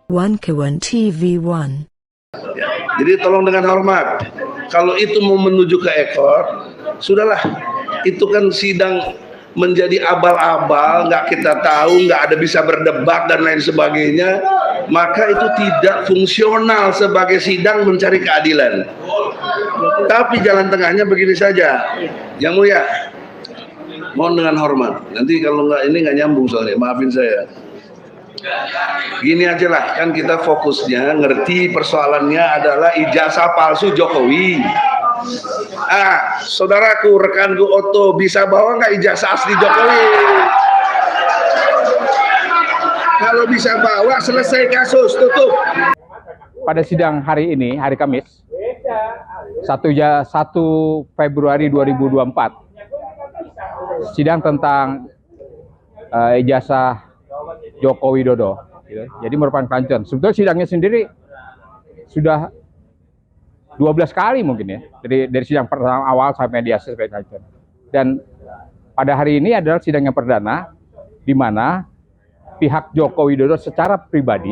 One Kawan TV1. Ya, jadi tolong dengan hormat. Kalau itu mau menuju ke ekor, sudahlah. Itu kan sidang menjadi abal-abal, nggak kita tahu, nggak ada bisa berdebat dan lain sebagainya. Maka itu tidak fungsional sebagai sidang mencari keadilan. Tapi jalan tengahnya begini saja, Yang Mulia. Mohon dengan hormat. Nanti kalau nggak ini nggak nyambung soalnya, maafin saya. Gini aja lah, kan kita fokusnya ngerti persoalannya adalah ijazah palsu Jokowi. Saudaraku, rekanku Otto, bisa bawa nggak ijazah asli Jokowi? Kalau bisa bawa, selesai kasus, tutup. Pada sidang hari ini, hari Kamis, 1 Februari 2024, sidang tentang ijazah Joko Widodo, gitu. Jadi merupakan kelanjutan. Sebetulnya sidangnya sendiri sudah 12 kali mungkin ya, dari sidang pertama awal sampai di akhir. Dan pada hari ini adalah sidang yang perdana, di mana pihak Joko Widodo secara pribadi,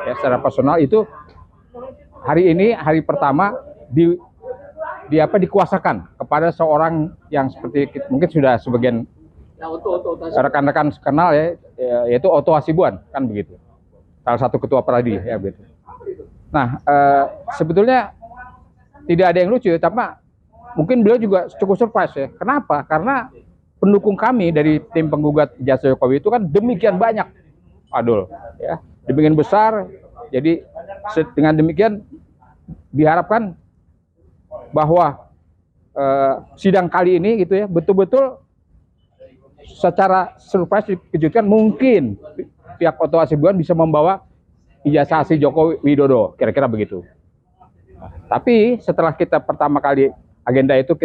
ya, secara personal itu hari ini hari pertama dikuasakan kepada seorang yang seperti mungkin sudah sebagian rekan-rekan kenal ya, yaitu Otto Hasibuan, kan begitu, salah satu ketua Peradi ya begitu. Nah, sebetulnya tidak ada yang lucu, tapi mungkin beliau juga cukup surprise ya. Kenapa? Karena pendukung kami dari tim penggugat ijazah Jokowi itu kan demikian banyak, Adul, ya, demikian besar. Jadi dengan demikian diharapkan bahwa sidang kali ini gitu ya betul-betul secara surprise dikejutkan, mungkin pihak Otto Hasibuan bisa membawa ijazah asli Joko Widodo, kira-kira begitu. Tapi setelah kita pertama kali agenda itu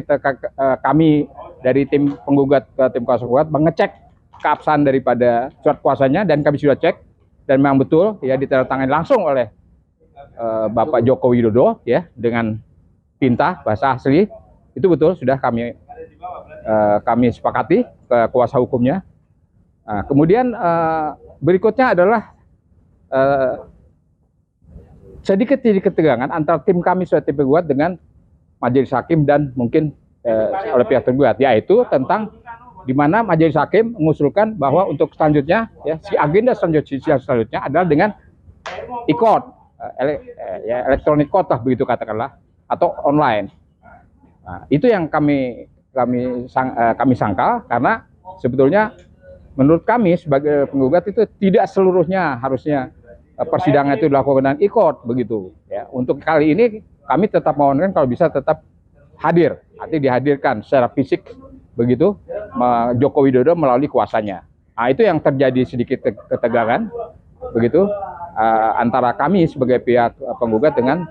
kami dari tim penggugat ke tim kuasa hukum mengecek keabsahan daripada surat kuasanya, dan kami sudah cek dan memang betul ya ditandatangani langsung oleh Bapak Joko Widodo ya dengan tinta bahasa asli. Itu betul sudah kami sepakati ke kuasa hukumnya. Kemudian berikutnya adalah sedikit ketegangan antara tim kami sebagai tim penggugat dengan majelis hakim dan mungkin oleh pihak tergugat, yaitu tentang di mana majelis hakim mengusulkan bahwa untuk selanjutnya ya si agenda selanjutnya adalah dengan e-court, elektronik court lah begitu katakanlah, atau online. Nah, itu yang kami sangkal, karena sebetulnya menurut kami sebagai penggugat itu tidak seluruhnya harusnya persidangan itu dilakukan dengan e-court begitu ya. Untuk kali ini kami tetap mohonkan kalau bisa tetap hadir, artinya dihadirkan secara fisik begitu Joko Widodo melalui kuasanya. Nah, itu yang terjadi sedikit ketegangan begitu antara kami sebagai pihak penggugat dengan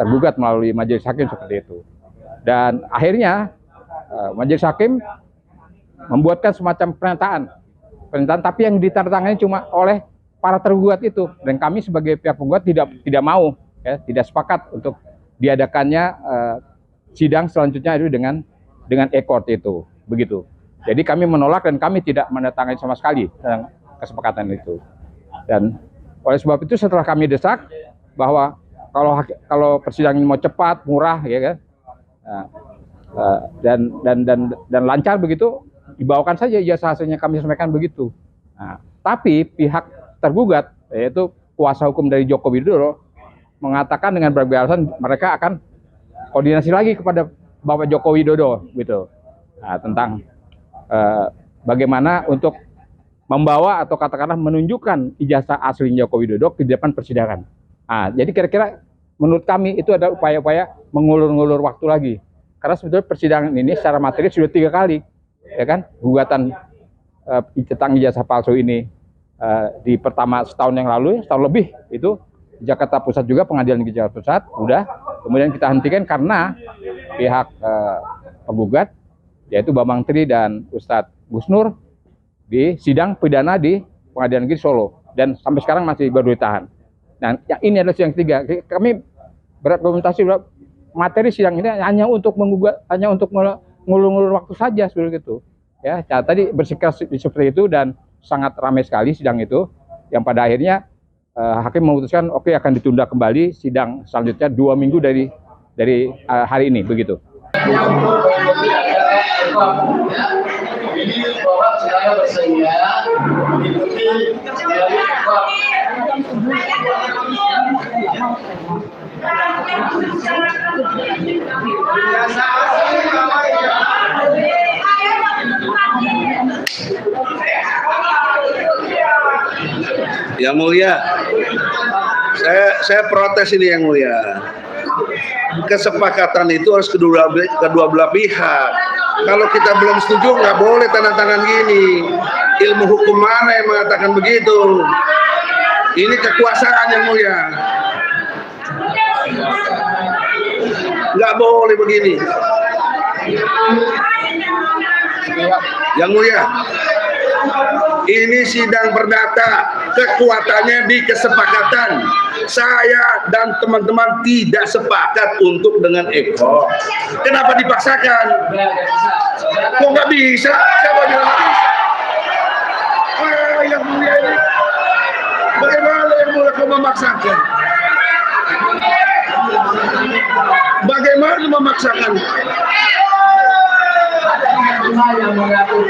tergugat melalui majelis hakim seperti itu. Dan akhirnya majelis hakim membuatkan semacam pernyataan, tapi yang ditandatangani cuma oleh para tergugat itu, dan kami sebagai pihak penggugat tidak mau ya, tidak sepakat untuk diadakannya sidang selanjutnya itu dengan e-court itu begitu. Jadi kami menolak dan kami tidak menandatangani sama sekali kesepakatan itu. Dan oleh sebab itu setelah kami desak bahwa kalau persidangan ini mau cepat, murah ya kan, dan lancar begitu, dibawakan saja ijazah hasilnya, kami sampaikan begitu. Nah, tapi pihak tergugat yaitu kuasa hukum dari Joko Widodo mengatakan dengan berbagai alasan mereka akan koordinasi lagi kepada Bapak Joko Widodo gitu. Nah, tentang bagaimana untuk membawa atau katakanlah menunjukkan ijazah asli Joko Widodo ke depan persidangan. Nah, jadi kira-kira menurut kami itu ada upaya-upaya mengulur-ngulur waktu lagi. Karena sebetulnya persidangan ini secara materi sudah 3 kali, ya kan? Gugatan tentang ijazah palsu ini di pertama setahun yang lalu, setahun lebih itu di Jakarta Pusat juga, pengadilan negeri Jakarta Pusat, udah. Kemudian kita hentikan karena pihak penggugat yaitu Bambang Tri dan Ustadz Gus Nur di sidang pidana di pengadilan negeri Solo, dan sampai sekarang masih baru ditahan. Nah, yang ini adalah sidang ketiga. Kami berargumentasi materi sidang ini hanya untuk menggugat, hanya untuk ngulur-ngulur waktu saja seperti itu. Ya, tadi bersikap seperti itu, dan sangat ramai sekali sidang itu, yang pada akhirnya hakim memutuskan oke akan ditunda kembali sidang selanjutnya 2 minggu dari hari ini, begitu. Ini bahwa saya bersedia mengikuti dari Yang Mulia, saya protes ini Yang Mulia. Kesepakatan itu harus kedua belah pihak. Kalau kita belum setuju nggak boleh tanda tangan gini. Ilmu hukum mana yang mengatakan begitu? Ini kekuasaan Yang Mulia. Nggak boleh begini. Yang Mulia, ini sidang perdata, kekuatannya di kesepakatan. Saya dan teman-teman tidak sepakat untuk dengan Eko. Kenapa dipaksakan? Kok nggak bisa? Siapa bilang nggak bisa? Yang Mulia ini, bagaimana Yang Mulia kau memaksakan? Bagaimana memaksakan? yang mengatakan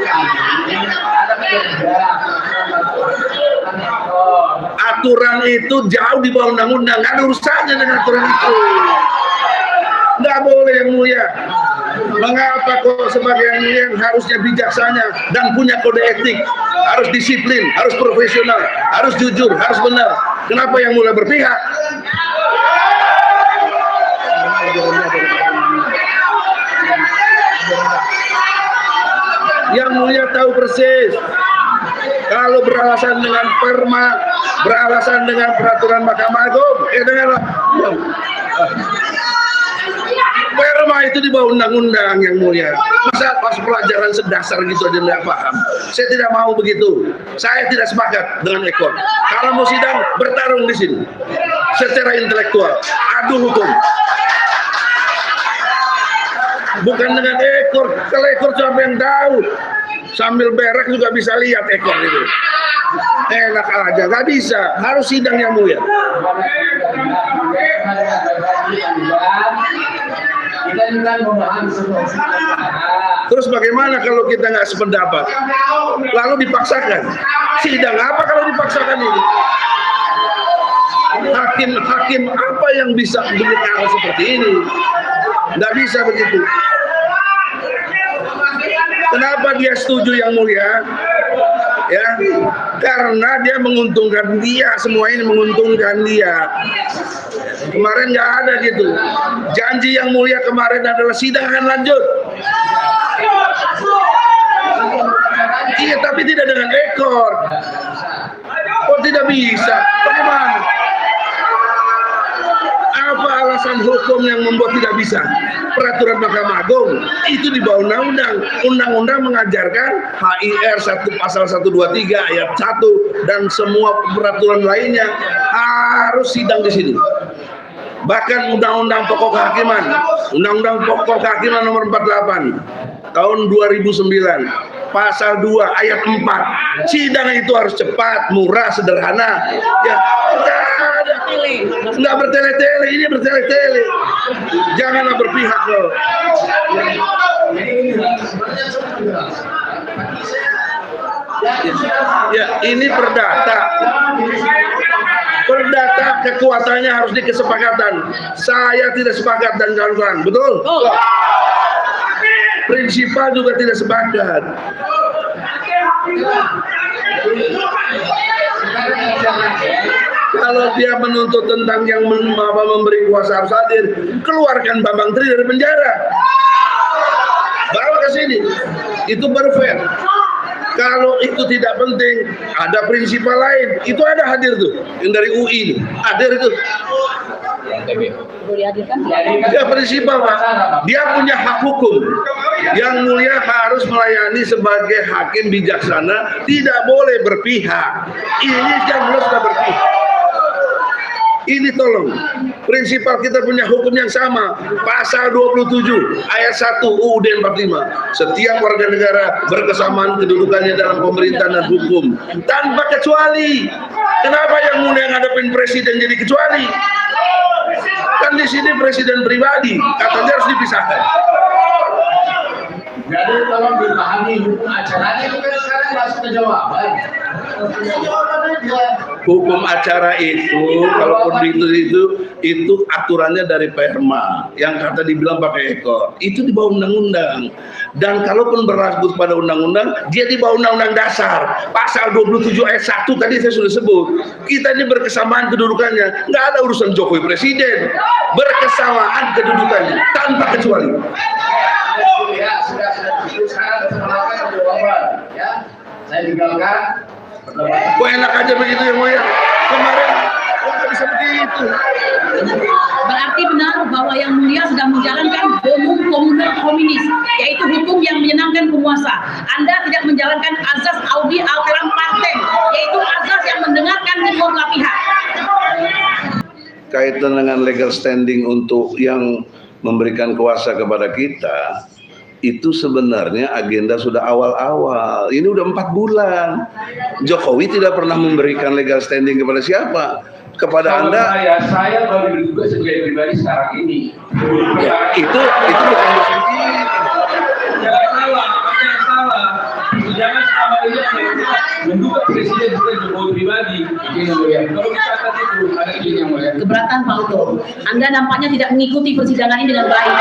Aturan itu jauh di bawah undang-undang, nggak ada urusannya dengan aturan itu. Nggak boleh Yang Mulia. Mengapa kok sebagai Yang Mulia yang harusnya bijaksana dan punya kode etik, harus disiplin, harus profesional, harus jujur, harus benar. Kenapa Yang Mulia berpihak? Yang Mulia tahu persis kalau beralasan dengan perma, beralasan dengan peraturan Mahkamah Agung, dengarlah, perma itu di bawah undang-undang Yang Mulia. Masa pas pelajaran sedasar gitu aja nggak paham? Saya tidak mau begitu. Saya tidak sepakat dengan Eko. Kalau mau sidang, bertarung di sini secara intelektual, adu hukum. Bukan dengan ekor. Kalau ekor siapa yang tahu? Sambil berak juga bisa lihat ekor itu. Enak aja, nggak bisa. Harus sidang Yang Mulia. kita juga memahami situasi. Terus bagaimana kalau kita nggak sependapat? Lalu dipaksakan. Sidang apa kalau dipaksakan ini? Hakim apa yang bisa berbicara seperti ini? Nggak bisa begitu. Kenapa dia setuju Yang Mulia? Ya, karena dia menguntungkan dia, semua ini menguntungkan dia. Kemarin nggak ada gitu. Janji Yang Mulia kemarin adalah sidang akan lanjut. Iya, tapi tidak dengan ekor. Oh, tidak bisa. Bagaimana? Apa alasan hukum yang membuat tidak bisa? Peraturan Mahkamah Agung itu di bawah undang-undang. Undang-undang mengajarkan HIR pasal 123 ayat 1 dan semua peraturan lainnya harus sidang di sini. Bahkan Undang-Undang Pokok Kehakiman, Undang-Undang Pokok Kehakiman nomor 48 tahun 2009, pasal 2 ayat 4. Sidang itu harus cepat, murah, sederhana. Ya, nggak bertele-tele, ini bertele-tele. Janganlah berpihak loh. Ya, ini perdata. Perdata kekuatannya harus di kesepakatan. Saya tidak sepakat dan kawan-kawan, betul? Prinsipal juga tidak sepakat. Kalau dia menuntut tentang yang memberi kuasa harus hadir, keluarkan Bambang Tri dari penjara, bawa ke sini, itu baru fair. Kalau itu tidak penting, ada prinsipal lain, itu ada hadir tuh, yang dari UI, hadir itu. Dia prinsipal Pak, dia punya hak hukum. Yang Mulia harus melayani sebagai hakim bijaksana, tidak boleh berpihak. Ini yang sudah berpihak. Ini tolong, prinsipal kita punya hukum yang sama. Pasal 27 ayat 1 UUD 45. Setiap warga negara berkesamaan kedudukannya dalam pemerintahan dan hukum tanpa kecuali. Kenapa yang mulia ngadepin presiden jadi kecuali? Kan di sini presiden pribadi, katanya harus dipisahkan. Jadi tolong dipahami hukum acaranya itu kan sekarang masuk ke jawaban. Hukum acara itu, kalaupun itu aturannya dari Perma, yang kata dibilang pakai ekor, itu di bawah undang-undang. Dan kalaupun berlaku pada undang-undang, dia di bawah undang-undang dasar. Pasal 27 ayat 1 tadi saya sudah sebut. Kita ini berkesamaan kedudukannya, nggak ada urusan Jokowi presiden. Berkesamaan kedudukannya tanpa kecuali. Ya sudah sekarang melakukan jawaban. Ya, saya tinggalkan. Kok enak aja begitu ya Moya? Kemarin nggak bisa begitu. Berarti benar bahwa yang mulia sedang menjalankan hukum komunal komunis, yaitu hukum yang menyenangkan penguasa. Anda tidak menjalankan azas audi alteram partem, yaitu azas yang mendengarkan kedua belah pihak. Kaitan dengan legal standing untuk yang memberikan kuasa kepada kita, itu sebenarnya agenda sudah awal-awal. Ini udah 4 bulan. Jokowi tidak pernah memberikan legal standing kepada siapa? Kepada Anda. Saya baru bertugas sebagai pribadi sekarang ini. Ya, itu bukan urusan kita. Jangan salah, apa yang salah. Jangan selama ini menduga presiden bukan Jokowi pribadi. Kalau misalkan itu ada izin yang mulia. Keberatan Pak Oto, Anda nampaknya tidak mengikuti persidangan ini dengan baik.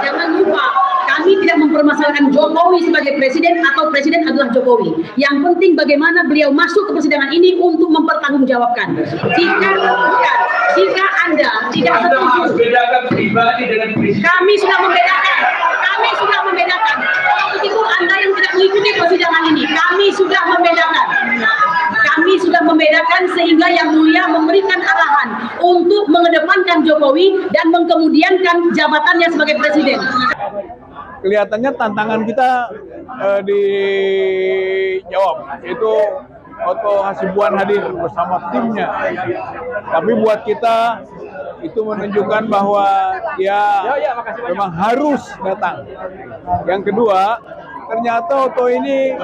Jangan lupa, kami tidak mempermasalahkan Jokowi sebagai presiden atau presiden adalah Jokowi. Yang penting bagaimana beliau masuk ke persidangan ini untuk mempertanggungjawabkan. Jika Anda tidak Anda harus setuju, bedakan pribadi dengan presiden. kami sudah membedakan. Itu Anda yang tidak mengikuti persidangan ini. Kami sudah membedakan sehingga yang mulia memberikan arahan untuk mengedepankan Jokowi dan mengkemudiankan jabatannya sebagai presiden. Kelihatannya tantangan kita dijawab, yaitu Oto Hasibuan hadir bersama timnya. Tapi buat kita itu menunjukkan bahwa dia memang harus datang. Yang kedua, ternyata Oto ini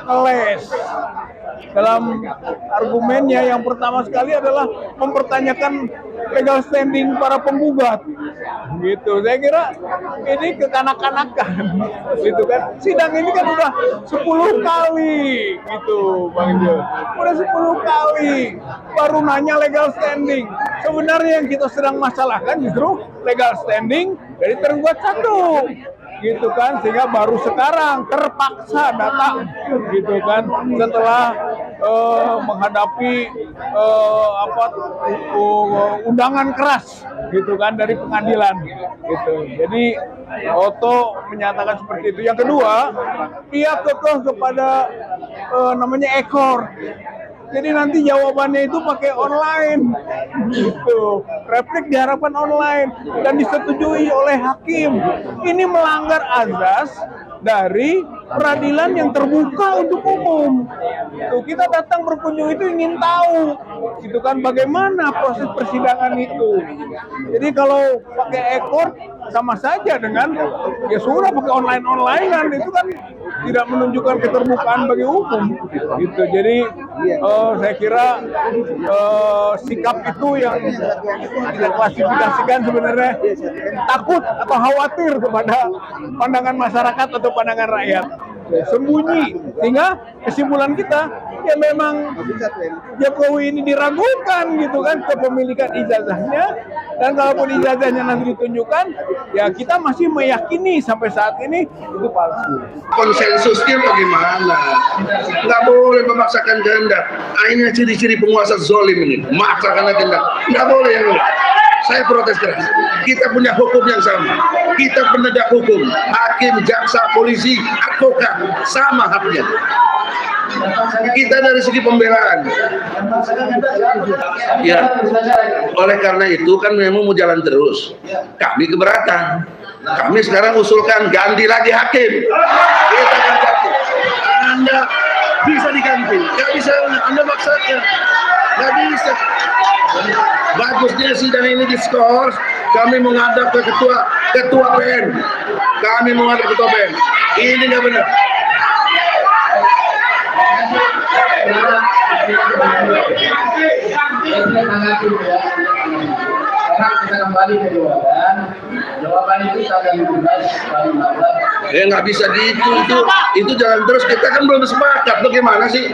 ngeles dalam argumennya. Yang pertama sekali adalah mempertanyakan legal standing para penggugat, gitu. Saya kira ini kekanak-kanakan, gitu kan. Sidang ini kan udah 10 kali, gitu, Bang Jo. Udah 10 kali baru nanya legal standing. Sebenarnya yang kita sedang masalahkan justru legal standing dari tergugat 1. Gitu kan, sehingga baru sekarang terpaksa datang, gitu kan, setelah menghadapi undangan keras, gitu kan, dari pengadilan, gitu. Jadi Oto menyatakan seperti itu. Yang kedua, dia kekeh kepada namanya ekor. Jadi nanti jawabannya itu pakai online, gitu. Replik diharapkan online dan disetujui oleh hakim. Ini melanggar azas dari peradilan yang terbuka untuk umum. Tuh, kita datang berkunjung itu ingin tahu, gitu kan, bagaimana proses persidangan itu. Jadi kalau pakai ekor sama saja dengan ya sudah pakai online-onlinean, itu kan tidak menunjukkan keterbukaan bagi umum, gitu. Jadi saya kira sikap itu yang kita klasifikasikan sebenarnya takut atau khawatir kepada pandangan masyarakat atau pandangan rakyat, sembunyi, sehingga kesimpulan kita ya memang Jokowi ini diragukan, gitu kan, kepemilikan ijazahnya. Dan kalaupun ijazahnya nanti ditunjukkan, ya kita masih meyakini sampai saat ini itu palsu. Konsensusnya bagaimana? Nggak boleh memaksakan kehendak. Ini ciri-ciri penguasa zolim ini, memaksakan kehendak. Nggak boleh ya. Saya protes keras. Kita punya hukum yang sama. Kita penegak hukum, hakim, jaksa, polisi, advokat, sama haknya. Kita dari segi pembelaan. Ya, oleh karena itu kan memang mau jalan terus. Kami keberatan. Kami sekarang usulkan ganti lagi hakim. Kita akan ganti. Anda bisa diganti. Nggak bisa Anda maksakan. Nggak bisa. Bagusnya sidang ini diskors. Kami menghadap ke ketua PN. Kami menghadap ketua PN. Ini nggak benar. Sekarang kita kembali ke jawaban. Jawaban itu tanggal 15 paling lambat. Ya nggak bisa gitu, itu jangan terus, kita kan belum sepakat. Bagaimana sih?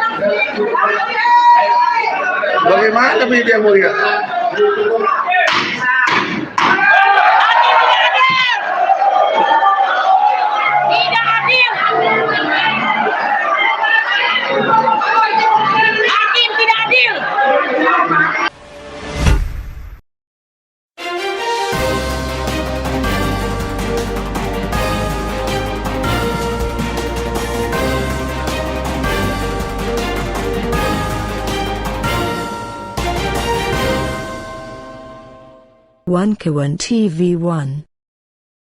Bagaimana Yang Mulia? Tidak adil. Hakim tidak adil. One Kawan TV 1